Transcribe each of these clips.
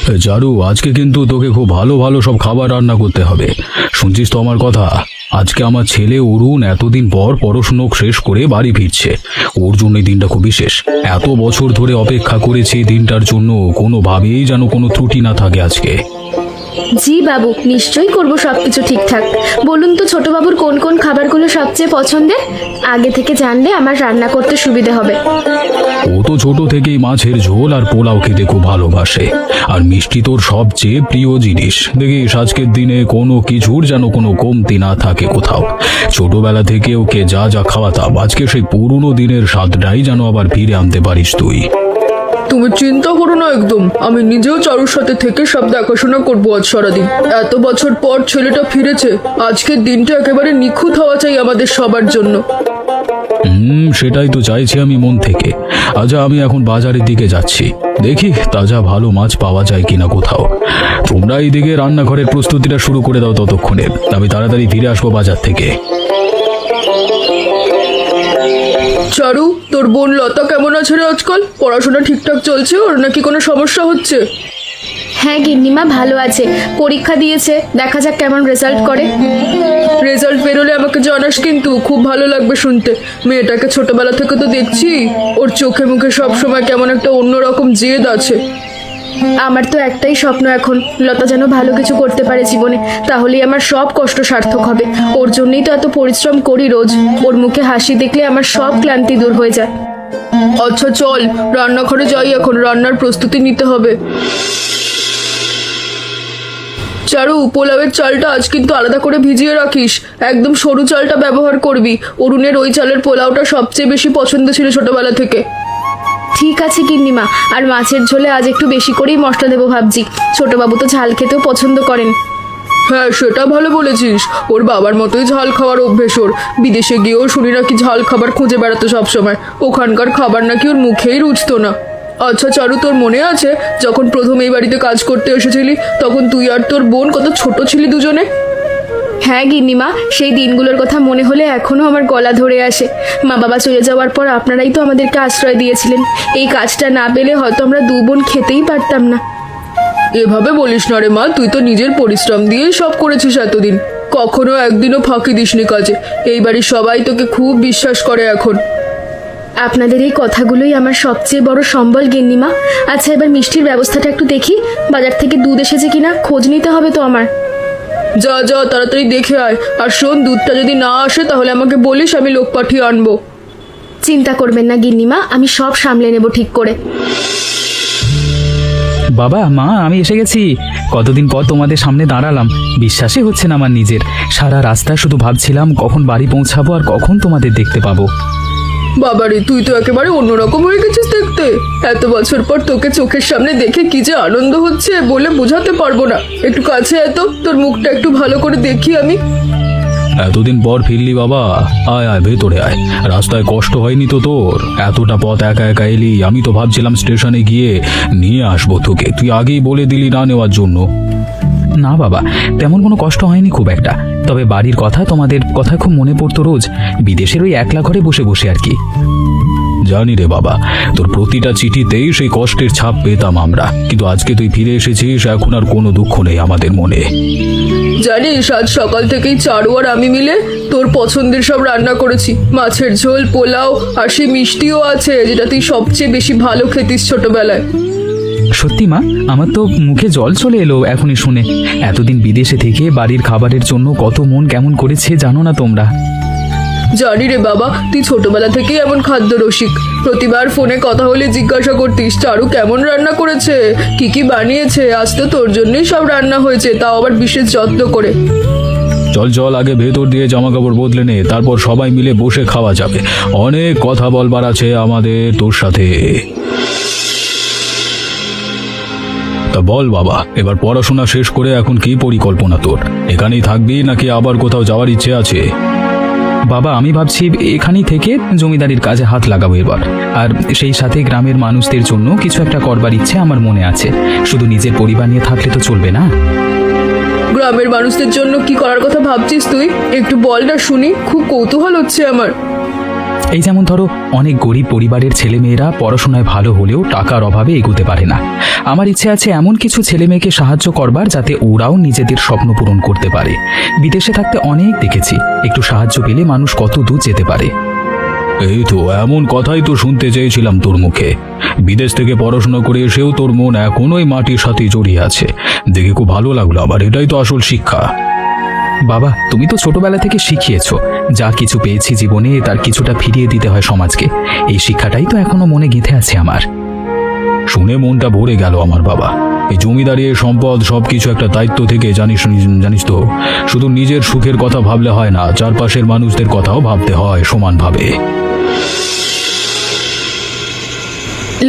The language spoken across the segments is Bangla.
চারু, আজকে কিন্তু তোকে খুব ভালো ভালো সব খাবার রান্না করতে হবে। শুনছিস তো আমার কথা? আজকে আমার ছেলে অরুণ এতদিন পর পড়াশুনো শেষ করে বাড়ি ফিরছে। ওর জন্য এই দিনটা খুব বিশেষ। এত বছর ধরে অপেক্ষা করেছি এই দিনটার জন্য, কোনোভাবেই যেন কোনো ত্রুটি না থাকে আজকে। জি বাবু, নিশ্চয়ই করব সবকিছু ঠিকঠাক। বলুন তো ছোট বাবুর কোন কোন খাবারগুলো সবচেয়ে পছন্দের? আগে থেকে জানলে আমার রান্না করতে সুবিধা হবে। ও তো ছোট থেকেই মাছের ঝোল আর পোলাও খেতে খুব ভালোবাসে, আর মিষ্টি তোর সবচেয়ে প্রিয় জিনিস। দেখিস আজকের দিনে কোনো কিছুর যেন কোনো কমতি না থাকে কোথাও। ছোটবেলা থেকে ওকে যা যা খাওয়াতাম, আজকে সেই পুরনো দিনের স্বাদটাই যেন আবার ফিরে আনতে পারিস তুই। তুমি চিন্তা করো না একদম, আমি নিজেও চারুর সাথে থেকে সব দেখাশোনা করবো আজ সারাদিন। এত বছর পর ছেলেটা ফিরেছে, আজকের দিনটা একেবারে নিখুঁত হওয়া চাই আমাদের সবার জন্য। সেটাই তো চাইছি আমি মন থেকে। আচ্ছা, আমি এখন বাজারের দিকে যাচ্ছি, দেখি তাজা ভালো মাছ পাওয়া যায় কিনা কোথাও। তোমরা এইদিকে রান্নাঘরের প্রস্তুতিটা শুরু করে দাও, ততক্ষণে আমি তাড়াতাড়ি ফিরে আসবো বাজার থেকে। চারু, তোর বোন লতা কেমন আছে রে আজকাল? পড়াশোনা ঠিকঠাক চলছে ওর, নাকি কোনো সমস্যা হচ্ছে? হ্যাঁ গিন্নিমা, ভালো আছে। পরীক্ষা দিয়েছে, দেখা যাক কেমন রেজাল্ট করে। রেজাল্ট বেরোলে আমাকে জানাস কিন্তু, খুব ভালো লাগবে শুনতে। মেয়েটাকে ছোটবেলা থেকে তো দেখছি, ওর চোখে মুখে সব সময় কেমন একটা অন্যরকম জেদ আছে। আমার তো একটাই স্বপ্ন এখন, লতা যেন ভালো কিছু করতে পারে জীবনে, তাহলেই আমার সব কষ্ট সার্থক হবে। ওর জন্যই তো এত পরিশ্রম করি রোজ। ওর মুখে হাসি দেখলে আমার সব ক্লান্তি দূর হয়ে যায়। আচ্ছা চল রান্নাঘরে যাই, এখন রান্নার প্রস্তুতি নিতে হবে। চারু, পোলাওয়ের চালটা আজ কিন্তু আলাদা করে ভিজিয়ে রাখিস, একদম সরু চালটা ব্যবহার করবি। অরুণের ওই চালের পোলাওটা সবচেয়ে বেশি পছন্দ ছিল ছোটবেলা থেকে। ঠিক আছে গিন্নিমা, আর মাছের ঝোলে আজ একটু বেশি করেই মশলা দেবো ভাবছি। ছোটবাবু তো ঝাল খেতেও পছন্দ করেন। হ্যাঁ, সেটা ভালো বলেছিস। ওর বাবার মতোই ঝাল খাওয়ার অভ্যেস ওর। বিদেশে গিয়েও শুনি নাকি ঝাল খাবার খুঁজে বেড়াতো সবসময়। ওখানকার খাবার নাকি ওর মুখেই রুচতো না। আচ্ছা চারু, তোর মনে আছে যখন প্রথম এই বাড়িতে কাজ করতে এসেছিলি, তখন তুই আর তোর বোন কত ছোট ছিলি দুজনে? হ্যাঁ গিন্নিমা, সেই দিনগুলোর কথা মনে হলে এখনও আমার গলা ধরে আসে। মা বাবা চলে যাওয়ার পর আপনারাই তো আমাদেরকে আশ্রয় দিয়েছিলেন। এই কাজটা না পেলে হয়তো আমরা দু বোন খেতেই পারতাম না। এভাবে বলিস না রে মা, তুই তো নিজের পরিশ্রম দিয়েই সব করেছিস এতদিন। কখনো একদিনও ফাঁকি দিসনি কাজে। এই বাড়ির সবাই তোকে খুব বিশ্বাস করে এখন। আপনাদের এই কথাগুলোই আমার সবচেয়ে বড় সম্বল গিন্নিমা। আচ্ছা, এবার মিষ্টির ব্যবস্থাটা একটু দেখি, বাজার থেকে দুধ এসেছে কিনা খোঁজ নিতে হবে তো আমার। যা যা, তাড়াতাড়ি দেখে আয়। আর শোন, দুধটা যদি না আসে তাহলে আমাকে বলিস, আমি লোক পাঠিয়ে আনবো। চিন্তা করবেন না গিন্নিমা, আমি সব সামলে নেব ঠিক করে। বাবা, মা, আমি এসে গেছি। কতদিন পর তোমাদের সামনে দাঁড়ালাম, বিশ্বাসই হচ্ছে না আমার নিজের। সারা রাস্তা শুধু ভাবছিলাম কখন বাড়ি পৌঁছাবো আর কখন তোমাদের দেখতে পাবো। বাবারে, তুই তো একেবারে অন্যরকম হয়ে গেছিস দেখতে। এত বছর পর তোকে চোখের সামনে দেখে কি যে আনন্দ হচ্ছে বলে বোঝাতে পারবো না। একটু কাছে এত, তোর মুখটা একটু ভালো করে দেখি আমি। এতদিন পর ফিরলি বাবা, আয় আয় ভেতরে আয়। রাস্তায় কষ্ট হয়নি তো তোর? এতটা পথ একা একা এলি, আমি তো ভাবছিলাম স্টেশনে গিয়ে নিয়ে আসবো তোকে, তুই আগেই বলে দিলি না নেওয়ার জন্য। না বাবা, তেমন কোনো কষ্ট হয়নি খুব একটা। তবে বাড়ির কথা, তোমাদের কথা খুব মনে পড়তো রোজ, বিদেশের ওই একলা ঘরে বসে বসে আর কি। জানি রে বাবা, তোর প্রতিটা চিঠিতেই সেই কষ্টের ছাপ পেতাম আমরা, কিন্তু আজকে তুই ফিরে এসেছিস, এখন আর কোনো দুঃখ নেই আমাদের মনে। জানিস, আজ সকাল থেকেই চারু আর আমি মিলে তোর পছন্দের সব রান্না করেছি। মাছের ঝোল, পোলাও, আর সেই মিষ্টিও আছে যেটা তুই সবচেয়ে বেশি ভালো খেতিস ছোটবেলায়। সত্যি মা, আমার তো মুখে জল চলে এলো এখনই শুনে। এতদিন বিদেশে থেকে বাড়ির খাবারের জন্য কত মন কেমন করেছে জানো না তোমরা? জানি রে বাবা, তুই ছোটবেলা থেকেই এমন খাদ্য রসিক। প্রতিবার ফোনে কথা হলে জিজ্ঞাসা করতিস চারু কেমন রান্না করেছে, কি কি বানিয়েছে। আজ তো তোর জন্যই সব রান্না হয়েছে, তাও আবার বিশেষ যত্ন করে। চল চল, আগে ভেতর দিয়ে জামা কাপড় বদলে নে, তারপর সবাই মিলে বসে খাওয়া যাবে। অনেক কথা বলবার আছে আমাদের তোর সাথে। তা বল বাবা, এবার পড়াশোনা শেষ করে এখন কি পরিকল্পনা তোর? এখানেই থাকবি নাকি আবার কোথাও যাওয়ার ইচ্ছে আছে? বাবা, আমি ভাবছি এখানেই থেকে জমিদারির কাজে হাত লাগাবো এবার। আর সেই সাথে গ্রামের মানুষদের জন্য কিছু একটা করবার ইচ্ছে আমার মনে আছে। শুধু নিজের পরিবার নিয়ে থাকলে তো চলবে না। গ্রামের মানুষদের জন্য কি করার কথা ভাবছিস তুই? একটু বল না শুনি, খুব কৌতূহল হচ্ছে আমার। এই যেমন ধরো, অনেক গরিব পরিবারের ছেলেমেয়েরা পড়াশোনায় ভালো হলেও টাকার অভাবে এগোতে পারে না। আমার ইচ্ছে আছে এমন কিছু ছেলেমেয়েকে সাহায্য করবার, যাতে ওরাও নিজেদের স্বপ্ন পূরণ করতে পারে। বিদেশে থাকতে অনেক দেখেছি, একটু সাহায্য পেলে মানুষ কত দূর যেতে পারে। এই তো এমন কথাই তো শুনতে চেয়েছিলাম তোর মুখে। বিদেশ থেকে পড়াশোনা করে এসেও তোর মন এখনো ওই মাটির সাথে জড়িয়ে আছে, দেখে খুব ভালো লাগলো আমার। এটাই তো আসল শিক্ষা। বাবা, তুমি তো ছোটবেলা থেকে শিখিয়েছো, যা কিছু পেয়েছি জীবনে তার কিছুটা ফিরিয়ে দিতে হয় সমাজকে। এই শিক্ষাটাই তো এখনো মনে গেঁথে আছে আমার। শুনে মনটা ভরে গেল আমার বাবা। এই জমিদারি, এই সম্পদ সবকিছু একটা দায়িত্ব থেকে, জানিস তো, শুধু নিজের সুখের কথা ভাবলে হয় না, চারপাশের মানুষদের কথাও ভাবতে হয় সমানভাবে।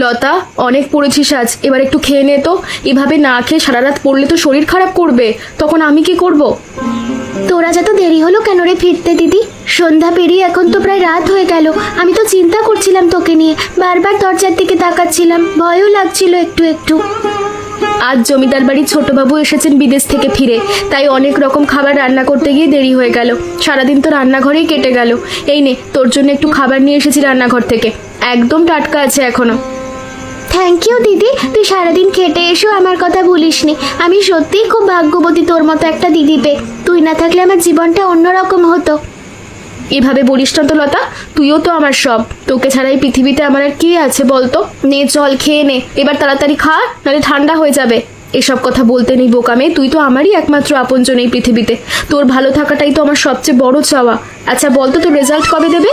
লতা, অনেক পড়েছিস আজ, এবার একটু খেয়ে নে তো। এভাবে না খেয়ে সারা রাত পড়লে তো শরীর খারাপ করবে, তখন আমি কি করব? তোরা যত দেরি হলো কেন রে ফিরতে দিদি? সন্ধ্যা পেরিয়ে এখন তো প্রায় রাত হয়ে গেল। আমি তো চিন্তা করছিলাম তোকে নিয়ে, বারবার দরজার দিকে তাকাচ্ছিলাম, ভয়ও লাগছিল একটু একটু। আজ জমিদার বাড়ির ছোটবাবু এসেছেন বিদেশ থেকে ফিরে, তাই অনেক রকম খাবার রান্না করতে গিয়ে দেরি হয়ে গেল। সারাদিন তো রান্নাঘরেই কেটে গেল। এই নে, তোর জন্য একটু খাবার নিয়ে এসেছি রান্নাঘর থেকে, একদম টাটকা আছে এখনো। থ্যাংক ইউ দিদি, তুই সারাদিন খেটে এসেও আমার কথা ভুলিসনি। আমি সত্যিই খুব ভাগ্যবতী তোর মতো একটা দিদি পেয়ে। তুই না থাকলে আমার জীবনটা অন্যরকম হতো। এভাবে বলিস না তো লতা, তুইও তো আমার সব। তোকে ছাড়া এই পৃথিবীতে আমার আর কে আছে বলতো? নে চল, খেয়ে নে, এবার তাড়াতাড়ি খা, নাহলে ঠান্ডা হয়ে যাবে। এসব কথা বলতে নেই বোকামে, তুই তো আমারই একমাত্র আপনজন এই পৃথিবীতে। তোর ভালো থাকাটাই তো আমার সবচেয়ে বড় চাওয়া। আচ্ছা বলতো, তোর রেজাল্ট কবে দেবে?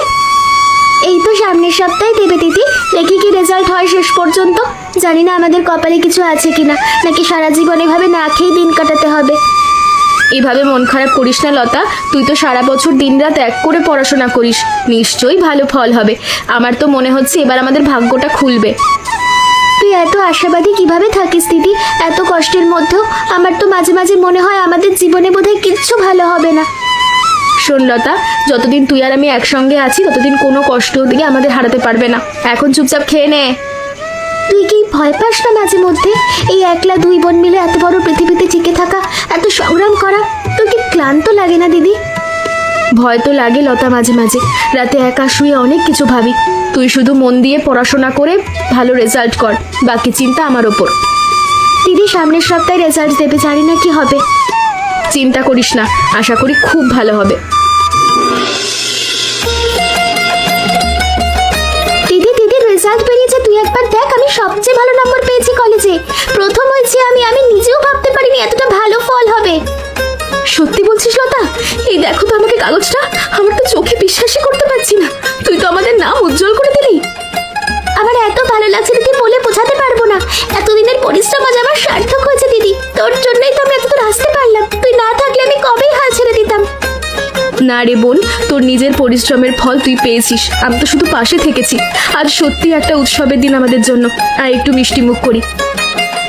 এই তো সামনের সপ্তাহে দেবে দিদি, দেখি কি রেজাল্ট হয় শেষ পর্যন্ত। জানি না আমাদের কপালে কিছু আছে কিনা, নাকি সারা জীবন এভাবে না খেয়ে দিন কাটাতে হবে। এভাবে মন খারাপ করিস না লতা, তুই তো সারা বছর দিনরাত এক করে পড়াশোনা করিস, নিশ্চয়ই ভালো ফল হবে। আমার তো মনে হচ্ছে এবার আমাদের ভাগ্যটা খুলবে। তুই এত আশাবাদী কিভাবে থাকিস দিদি এত কষ্টের মধ্যেও? আমার তো মাঝে মাঝে মনে হয় আমাদের জীবনে বোধহয় কিচ্ছু ভালো হবে না। শোন লতা, যতদিন তুই আর আমি একসঙ্গে আছি ততদিন কোনো কষ্ট দিকে আমাদের হারাতে পারবে না। এখন চুপচাপ খেয়ে নে। তুই কি ভয় পাস না মাঝে মধ্যে? এই একলা দুই বোন মিলে এত বড় পৃথিবীতে টিকে থাকা, এত সংগ্রাম করা, তোর কি ক্লান্ত লাগে না দিদি? ভয় তো লাগে লতা, মাঝে মাঝে রাতে একা শুয়ে অনেক কিছু ভাবি। তুই শুধু মন দিয়ে পড়াশোনা করে ভালো রেজাল্ট কর, বাকি চিন্তা আমার ওপর। দিদি সামনের সপ্তাহে রেজাল্ট দেবে, জানি না কি হবে। চিন্তা করিস না, আশা করি খুব ভালো হবে। দিদি দিদি রেজাল্ট বেরিয়েছে, তুই একবার দেখ। আমি সবচেয়ে ভালো নম্বর পেয়েছি কলেজে, প্রথম হয়েছি আমি। আমি নিজেও ভাবতে পারিনি এতটা ভালো ফল হবে। সত্যি বলছিস লতা? এই দেখো তো আমাকে কাগজটা, আমার তো চোখে বিশ্বাসই করতে পারছি না। তুই তো আমাদের নাম উজ্জ্বল করে দিলি। আমার এত ভালো লাগছে দিদি, বলে বোঝাতে পারবো না। এতদিনের পরিশ্রম আজ আমার সার্থক হয়েছে দিদি। তোর জন্যই তো আমি এতদূর আসতে পারলাম। তুই না থাকলে আমি কবেই হাল ছেড়ে দিতাম। না রে বোন, তোর নিজের পরিশ্রমের ফল তুই পেয়েছিস, আমি তো শুধু পাশে থেকেছি। আজ সত্যি একটা উৎসবের দিন আমাদের জন্য। আর একটু মিষ্টি মুখ করি।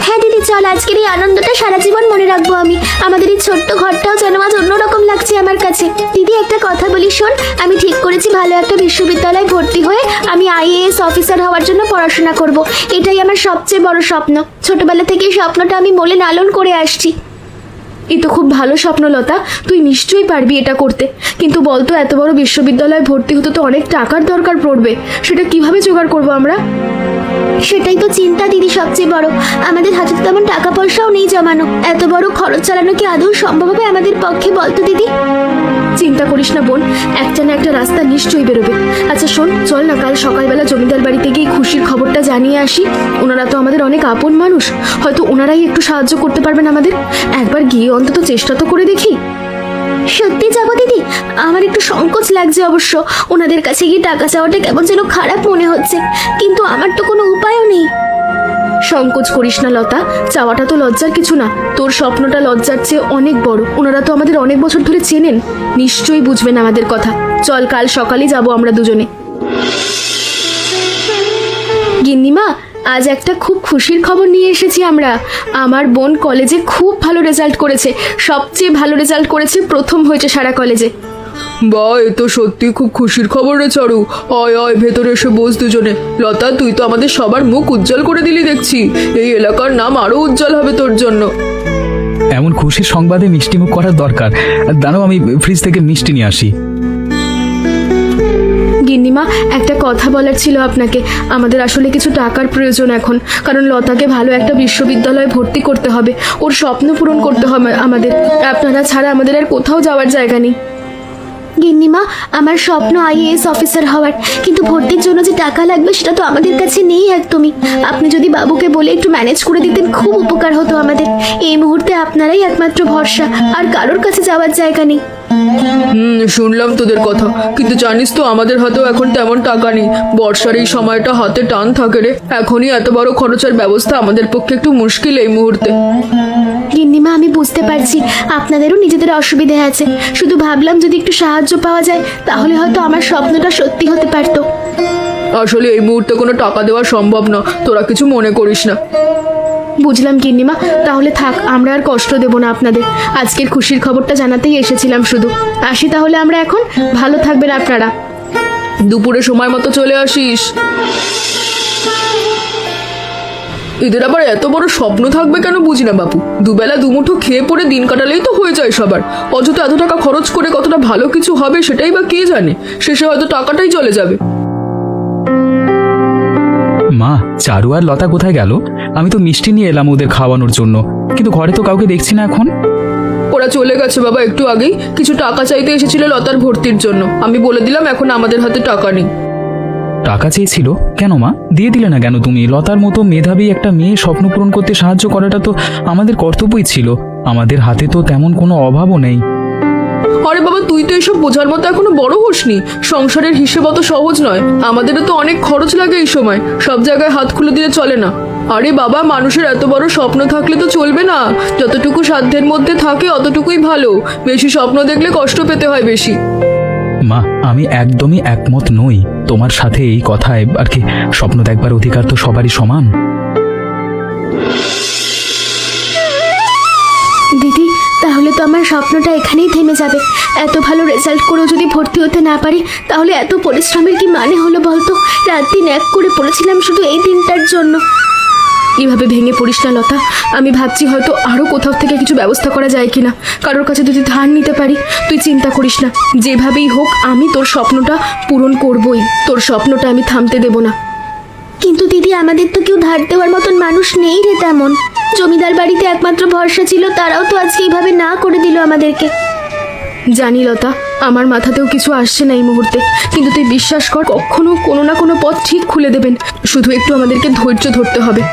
হ্যাঁ দিদি চল, আজকের এই আনন্দটা সারা জীবন মনে রাখবো আমি। আমাদের এই ছোট্ট ঘরটাও যেন আজ অন্যরকম লাগছে আমার কাছে। দিদি একটা কথা বলি শোন, আমি ঠিক করেছি ভালো একটা বিশ্ববিদ্যালয়ে ভর্তি হয়ে আমি IAS অফিসার হওয়ার জন্য পড়াশোনা করব। এটাই আমার সবচেয়ে বড় স্বপ্ন। ছোটবেলা থেকে এই স্বপ্নটা আমি মনে লালন করে আসছি। এই তো খুব ভালো স্বপ্ন লতা, তুই নিশ্চয়ই পারবি এটা করতে। কিন্তু বলতো, এত বড় বিশ্ববিদ্যালয়ে ভর্তি হতে তো অনেক টাকার দরকার পড়বে, সেটা কিভাবে জোগাড় করবো আমরা? সেটাই তো চিন্তা দিদি সবচেয়ে বড়। আমাদের হাতে তো তেমন টাকা পয়সাও নেই জমানো। এত বড় খরচ চালানো কি আদৌ সম্ভব হবে আমাদের পক্ষে বলতো দিদি? চিন্তা করিস না বোন, একটা না একটা রাস্তা নিশ্চয়ই বেরোবে। আচ্ছা শোন, চল না কাল সকালবেলা জমিদার বাড়িতে গিয়ে খুশির খবরটা জানিয়ে আসি। ওনারা তো আমাদের অনেক আপন মানুষ, হয়তো ওনারাই একটু সাহায্য করতে পারবেন আমাদের। একবার গিয়ে অন্তত চেষ্টা তো করে দেখি। সত্যি যাবো দিদি? আমার একটু সংকোচ লাগছে অবশ্য। ওনাদের কাছে গিয়ে টাকা চাওয়াটা কেমন যেন খারাপ মনে হচ্ছে, কিন্তু আমার তো কোনো উপায়ও নেই। সংকোচ করিস না লতা, চাওয়াটা তো লজ্জার কিছু না। তোর স্বপ্নটা লজ্জার চেয়ে অনেক বড়। ওনারা তো আমাদের অনেক বছর ধরে চেনেন, নিশ্চয়ই বুঝবেন আমাদের কথা। চল কাল সকালেই যাব আমরা দুজনে। গিন্নিমা, আজ একটা খুব খুশির খবর নিয়ে এসেছি আমরা। আমার বোন কলেজে খুব ভালো রেজাল্ট করেছে, সবচেয়ে ভালো রেজাল্ট করেছে, প্রথম হয়েছে সারা কলেজে। বা এ তো সত্যি খুব খুশির খবর রে চারু। আয় আয় ভেতরে এসে বস দুজনে। লতা, তুই তো আমাদের সবার মুখ উজ্জ্বল করে দিলি দেখছি। এই এলাকার নাম আরো উজ্জ্বল হবে তোর জন্য। এমন খুশির সংবাদে মিষ্টিমুখ করার দরকার। দাঁড়াও, আমি ফ্রিজ থেকে মিষ্টি নিয়ে আসি। গিন্নিমা, একটা কথা বলার ছিল আপনাকে। আমাদের আসলে কিছু টাকার প্রয়োজন এখন, কারণ লতাকে ভালো একটা বিশ্ববিদ্যালয়ে ভর্তি করতে হবে। ওর স্বপ্ন পূরণ করতে হবে আমাদের। আপনারা ছাড়া আমাদের আর কোথাও যাওয়ার জায়গা নেই। গিন্নিমা, আমার স্বপ্ন আইএএস অফিসার হওয়ার, কিন্তু ভর্তির জন্য যে টাকা লাগবে সেটা তো আমাদের কাছে নেই একদমই। আপনি যদি বাবুকে বলে একটু ম্যানেজ করে দিতেন খুব উপকার হতো আমাদের। এই মুহূর্তে আপনারাই একমাত্র ভরসা, আর কারোর কাছে যাওয়ার জায়গা নেই। শুনলাম তোদের কথা, কিন্তু জানিস তো আমাদের হাতেও এখন তেমন টাকা নেই। বর্ষার এই সময়টা হাতে টান থাকে রে। এখনই এত বড় খরচের ব্যবস্থা আমাদের পক্ষে একটু মুশকিল এই মুহূর্তে। গিন্নিমা, আমি বুঝতে পারছি আপনাদেরও নিজেদের অসুবিধে আছে। শুধু ভাবলাম যদি একটু সাহায্য পাওয়া যায় তাহলে হয়তো আমার স্বপ্নটা সত্যি হতে পারতো। আসলে এই মুহূর্তে কোনো টাকা দেওয়া সম্ভব না, তোরা কিছু মনে করিস না। বুঝলাম গিন্নিমা, তাহলে থাক, আমরা আর কষ্ট দেব না আপনাদের। আজকের খুশির খবরটা জানাতেই এসেছিলাম শুধু। আসি তাহলে আমরা এখন। ভালো থাকবেন আপনারা। দুপুরে সময় মতো চলে আসিস। এদের আবার এত বড় স্বপ্ন থাকবে কেন বুঝি না বাপু। দুবেলা দুমুঠো খেয়ে পড়ে দিন কাটালেই তো হয়ে যায় সবার। অযথা এত টাকা খরচ করে কতটা ভালো কিছু হবে সেটাই বা কে জানে। শেষে হয়তো টাকাটাই চলে যাবে। মা, চারু আর লতা কোথায় গেল? আমি তো মিষ্টি নিয়ে এলাম ওদের খাওয়ানোর জন্য, কিন্তু ঘরে তো কাউকে দেখছি না এখন। ওরা চলে গেছে বাবা, একটু আগেই কিছু টাকা চাইতে এসেছিল লতার ভর্তির জন্য। আমি বলে দিলাম এখন আমাদের হাতে টাকা নেই। টাকা চেয়েছিল কেন মা? দিয়ে দিলে না কেন তুমি? লতার মতো মেধাবী একটা মেয়ে স্বপ্ন পূরণ করতে সাহায্য করাটা তো আমাদের কর্তব্যই ছিল। আমাদের হাতে তো তেমন কোনো অভাবও নেই। আরে বাবা, তুই তো এসব বোঝার মতো এখনো বড় হোসনি। সংসারের হিসেব অত সহজ নয়। আমাদেরও তো অনেক খরচ লাগে এই সময়। সব জায়গায় হাত খুলে দিলে চলে না। আরে বাবা, মানুষের এত বড় স্বপ্ন থাকলে তো চলবে না। যতটুকু সাধ্যের মধ্যে থাকে অতটুকুই ভালো। বেশি স্বপ্ন দেখলে কষ্ট পেতে হয় বেশি। মা, আমি একদমই একমত নই তোমার সাথে এই কথায়। আর কি, স্বপ্ন দেখবার অধিকার তো সবারই সমান। দিদি, তাহলে তো আমার স্বপ্নটা এখানেই থেমে যাবে। এত ভালো রেজাল্ট করেও যদি ভর্তি হতে না পারি তাহলে এত পরিশ্রমের কি মানে হলো বলতো? রাত দিন এক করে পড়েছিলাম শুধু এই দিনটার জন্য। এভাবে ভেঙে পড়িস না লতা। আমি ভাবছি হয়তো আরো কোথাও থেকে কিছু ব্যবস্থা করা যায় কিনা, কারোর কাছে যদি ধার নিতে পারি। তুই চিন্তা করিস না, যেভাবেই হোক আমি তোর স্বপ্নটা পূরণ করবই। তোর স্বপ্নটা আমি থামতে দেব না। কিন্তু দিদি, আমাদের তো কেউ ধার দেওয়ার মতন মানুষ নেই রে তেমন। জমিদার বাড়িতে একমাত্র ভরসা ছিল, তারাও তো আজকে এইভাবে না করে দিল আমাদেরকে। জানি লতা, আমার মাথাতেও কিছু আসছে না এই মুহূর্তে, কিন্তু তুই বিশ্বাস কর, কখনো কোনো না কোনো পথ ঠিক খুলে দেবেন। শুধু একটু আমাদেরকে ধৈর্য ধরতে হবে।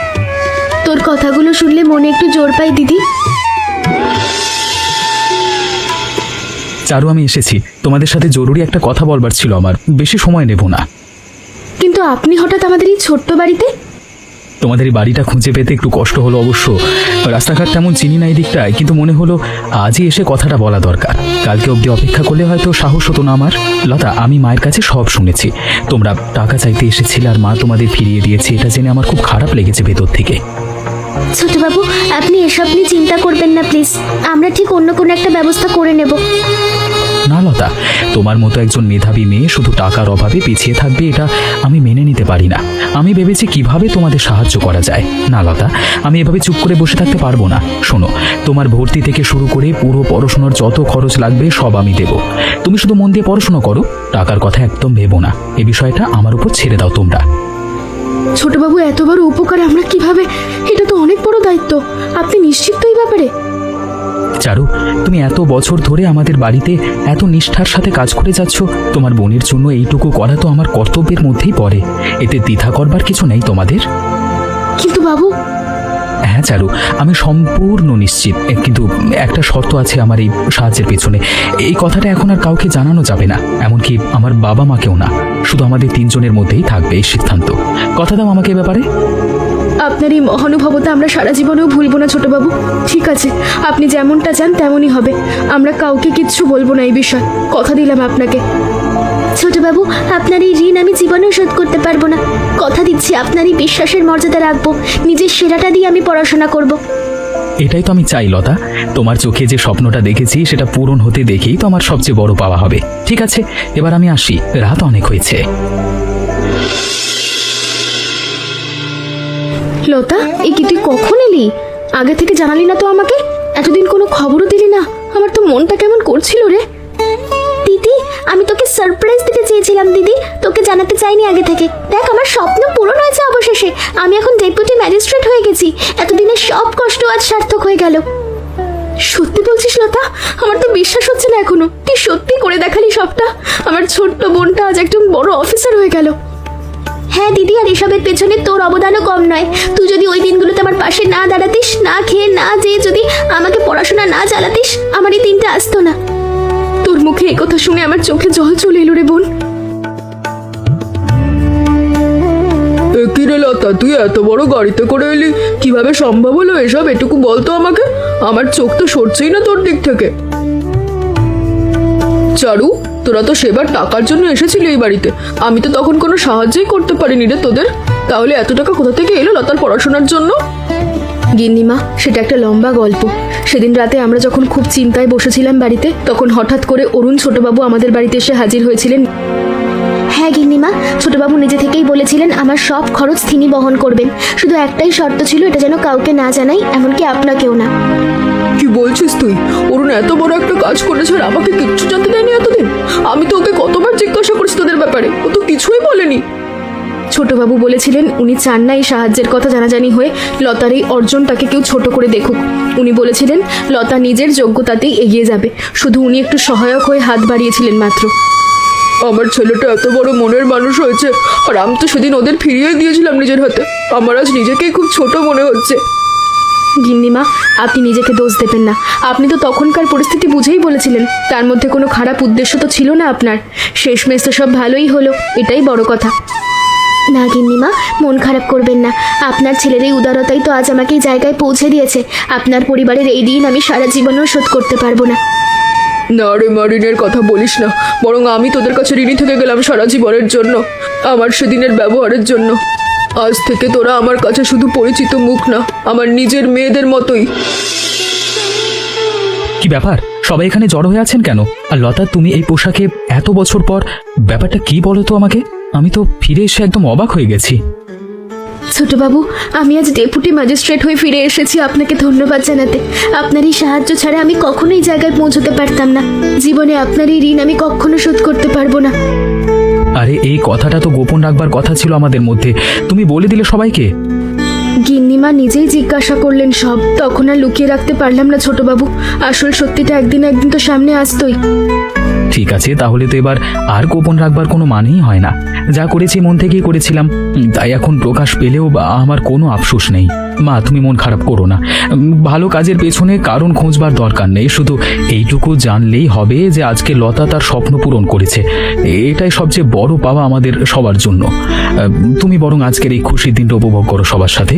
তোর কথাগুলো শুনলে মনে একটু জোর পাই দিদি। চারু, আমি এসেছি। তোমাদের সাথে জরুরি একটা কথা বলবার ছিল আমার। বেশি সময় নেব না। কিন্তু আপনি হঠাৎ আমাদের এই ছোট্ট বাড়িতে? তোমাদের এই বাড়িটা খুঁজে পেতে একটু কষ্ট হলো অবশ্য। রাস্তাঘাট তেমন চিনি না এই দিকটায়, কিন্তু মনে হলো আজই এসে কথাটা বলা দরকার। কালকে অবধি অপেক্ষা করলে হয়তো সাহস হতো না আমার। লতা, আমি মায়ের কাছে সব শুনেছি। তোমরা টাকা চাইতে এসেছিলে আর মা তোমাদের ফিরিয়ে দিয়েছে, এটা জেনে আমার খুব খারাপ লেগেছে ভেতর থেকে। ছোটবাবু, আপনি এসব নিয়ে চিন্তা করবেন না প্লিজ। আমরা ঠিক অন্য কোনো একটা ব্যবস্থা করে নেব। না লতা, তোমার মতো একজন মেধাবী মেয়ে শুধু টাকার অভাবে পিছিয়ে থাকবে, এটা আমি মেনে নিতে পারি না। আমি ভেবেছি কিভাবে তোমাদের সাহায্য করা যায়। না লতা, আমি এভাবে চুপ করে বসে থাকতে পারবো না। শোনো, তোমার ভর্তি থেকে শুরু করে পুরো পড়াশোনার যত খরচ লাগবে সব আমি দেব। তুমি শুধু মন দিয়ে পড়াশোনা করো, টাকার কথা একদম ভেবো না। এই বিষয়টা আমার উপর ছেড়ে দাও তোমরা। ছোটবাবু, এত বড় উপকার আমরা কিভাবে? এটা তো অনেক বড় দায়িত্ব। আপনি নিশ্চিত তো এই ব্যাপারে? চারু, তুমি এত বছর ধরে আমাদের বাড়িতে এত নিষ্ঠার সাথে কাজ করে যাচ্ছ। তোমার বোনের জন্য এইটুকু করা তো আমার কর্তব্যের মধ্যেই পড়ে। এতে দ্বিধা করবার কিছু নেই তোমাদের। কিন্তু বাবু। হ্যাঁ চারু, আমি সম্পূর্ণ নিশ্চিত, কিন্তু একটা শর্ত আছে আমার এই সাহায্যের পেছনে। এই কথাটা এখন আর কাউকে জানানো যাবে না, এমনকি আমার বাবা মাকেও না। শুধু আমাদের তিনজনের মধ্যেই থাকবে এই সিদ্ধান্ত। কথা দাও আমাকে এ ব্যাপারে। আপনার এই মহানুভবতা আমরা সারা জীবনেও ভুলবো না ছোটবাবু। ঠিক আছে, আপনি যেমনটা চান তেমনই হবে। আমরা কাউকে কিচ্ছু বলবো না এই বিষয়, কথা দিলাম আপনাকে। ছোটবাবু, আপনার এই ঋণ আমি জীবনেও শোধ করতে পারবো না। কথা দিচ্ছি, আপনার এই বিশ্বাসের মর্যাদা রাখবো। নিজের সেরাটা দিয়ে আমি পড়াশোনা করব। এটাই তো আমি চাই লতা। তোমার চোখে যে স্বপ্নটা দেখেছি সেটা পূরণ হতে দেখেই তো আমার সবচেয়ে বড় পাওয়া হবে। ঠিক আছে, এবার আমি আসি, রাত অনেক হয়েছে। লতা, এই কি তুই কখন এলি? আগে থেকে জানালি না তো আমাকে? এতদিন কোনো খবরও দিলি না। আমার তো মনটা কেমন করছিল রে। দিদি, আমি তোকে সারপ্রাইজ দিতে চেয়েছিলাম দিদি, তোকে জানাতে চাইনি আগে থেকে। দেখ, আমার স্বপ্ন পূরণ হয়েছে অবশেষে। আমি এখন ডেপুটি ম্যাজিস্ট্রেট হয়ে গেছি। এতদিনের সব কষ্ট আজ সার্থক হয়ে গেল। সত্যি বলছিস লতা? আমার তো বিশ্বাস হচ্ছে না এখনো। তুই সত্যি করে দেখালি সবটা? আমার ছোট্ট বোনটা আজ একজন বড় অফিসার হয়ে গেল। হ্যাঁ দিদি, আর এসবের পেছনে তোর অবদানও কম নয়। তুই যদি ওই দিনগুলোতে আমার পাশে না দাঁড়াতিস, না খেয়ে না যেয়ে যদি আমাকে পড়াশোনা না চালাতিস, আমার এই দিনটা আসতো না। তোর মুখে এই কথা শুনে আমার চোখে জল চলে এলো রে বোন। কি রে লতা, তুই এত বড় গাড়িতে করে এলি? কিভাবে সম্ভব হলো এসব? এটুকু বলতো আমাকে। আমার চোখ তো সরছেই না তোর দিক থেকে। চারু, তোরা তো সেবার টাকার জন্য এসেছিলি এই বাড়িতে। আমি তো তখন কোনো সাহায্যই করতে পারিনি রে তোদের। তাহলে এত টাকা কোথা থেকে এলো লতার পড়াশোনার জন্য? গিন্নিমা, সেটা একটা লম্বা গল্প। সেদিন রাতে আমরা যখন খুব চিন্তায় বসেছিলাম বাড়িতে, তখন হঠাৎ করে অরুণ ছোটবাবু আমাদের বাড়িতে এসে হাজির হয়েছিলেন। হ্যাঁ গিন্নিমা, ছোটবাবু নিজে থেকেই বলেছিলেন আমার সব খরচ তিনি বহন করবেন। শুধু একটাই শর্ত ছিল, এটা যেন কাউকে না জানাই, এমনকি আপনাকেও না। কি বলছিস তুই? অরুণ এত বড় একটা কাজ করেছে আর আমাকে কিচ্ছু জানতে দেয়নি এতদিন? আমি তো ওকে কতবার জিজ্ঞাসা করেছি তোদের ব্যাপারে, ও তো কিছুই বলেনি। ছোটবাবু বলেছিলেন উনি চান না এই সাহায্যের কথা জানাজানি হয়ে লতার এই অর্জনটাকে কেউ ছোট করে দেখুক। উনি বলেছিলেন লতা নিজের যোগ্যতাতেই এগিয়ে যাবে, শুধু উনি একটু সহায়ক হয়ে হাত বাড়িয়েছিলেন মাত্র। আমার ছেলেটা এত বড় মনের মানুষ হয়েছে, আর আমি তো সেদিন ওদের ফিরিয়ে দিয়েছিলাম নিজের হাতে। আমার আজ নিজেকেই খুব ছোট মনে হচ্ছে। গিন্নিমা, আপনি নিজেকে দোষ দেবেন না। আপনি তো তখনকার পরিস্থিতি বুঝেই বলেছিলেন, তার মধ্যে কোনো খারাপ উদ্দেশ্য তো ছিল না আপনার। শেষমেশ তো সব ভালোই হলো, এটাই বড় কথা। না গিন্নিমা, মন খারাপ করবেন না। আপনার ছেলের এই উদারতাই তো আজ আমাকে এই জায়গায় পৌঁছে দিয়েছে। আপনার পরিবারের এই ঋণ আমি সারা জীবনেও শোধ করতে পারবো না। না রে মা, ঋণের কথা বলিস না। বরং আমি তোদের কাছে ঋণী থেকে গেলাম সারা জীবনের জন্য, আমার সেদিনের ব্যবহারের জন্য। আজ থেকে তোরা আমার কাছে শুধু পরিচিত মুখ না, আমার নিজের মেয়েদের মতোই। কি ব্যাপার, সবাই এখানে জড়ো হয়ে আছেন কেন? আর লতা, তুমি এই পোশাকে এত বছর পর, ব্যাপারটা কি বলো তো আমাকে? আমি তো ফিরে এসে একদম অবাক হয়ে গেছি। ছোটবাবু, আমি আজ ডেপুটি ম্যাজিস্ট্রেট হয়ে ফিরে এসেছি আপনাকে ধন্যবাদ জানাতে। আপনার এই সাহায্য ছাড়া আমি কখনো এই জায়গায় পৌঁছতে পারতাম না। জীবনে আপনার এই ঋণ আমি কখনো শোধ করতে পারবো না। আরে, এই কথাটা তো গোপন রাখবার কথা ছিল আমাদের মধ্যে, তুমি বলে দিলে সবাইকে। গিন্নিমা নিজেই জিজ্ঞাসা করলেন সব, তখন আর লুকিয়ে রাখতে পারলাম না ছোটবাবু। আসল সত্যিটা একদিন না একদিন তো সামনে আসতোই। ঠিক আছে, তাহলে তো এবার আর গোপন রাখবার কোনো মানেই হয় না। যা করেছি মন থেকেই করেছিলাম, তাই এখন প্রকাশ পেলেও আমার কোনো আফসোস নেই। মা, তুমি মন খারাপ করো না। ভালো কাজের পেছনে কারণ খোঁজবার দরকার নেই, শুধু এইটুকু জানলেই হবে যে আজকে লতা তার স্বপ্ন পূরণ করেছে। এটাই সবচেয়ে বড় পাওয়া আমাদের সবার জন্য। তুমি বরং আজকের এই খুশির দিনটা উপভোগ করো সবার সাথে।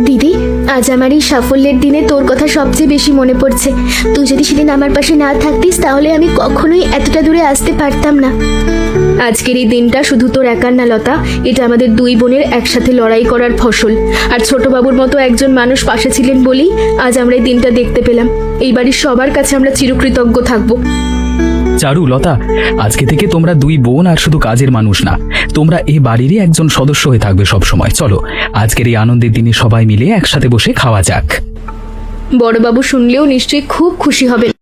দিদি, আজ আমার এই সাফল্যের দিনে তোর কথা সবচেয়ে বেশি মনে পড়ছে। তুই যদি সেদিন আমার পাশে না থাকতিস, তাহলে আমি কখনোই এতটা দূরে আসতে পারতাম না। আজকের এই দিনটা শুধু তোর একার না লতা, এটা আমাদের দুই বোনের একসাথে লড়াই করার ফসল। আর ছোটবাবুর মতো একজন মানুষ পাশে ছিলেন বলেই আজ আমরা এই দিনটা দেখতে পেলাম। এই বাড়ির সবার কাছে আমরা চিরকৃতজ্ঞ থাকবো। চারু, লতা, আজকে থেকে তোমরা দুই বোন আর শুধু কাজের মানুষ না, তোমরা এই বাড়িরই একজন সদস্য হয়ে থাকবে সব সময়। চলো, আজকের এই আনন্দের দিনে সবাই মিলে একসাথে বসে খাওয়া যাক। বড়বাবু শুনলেও নিশ্চয়ই খুব খুশি হবেন।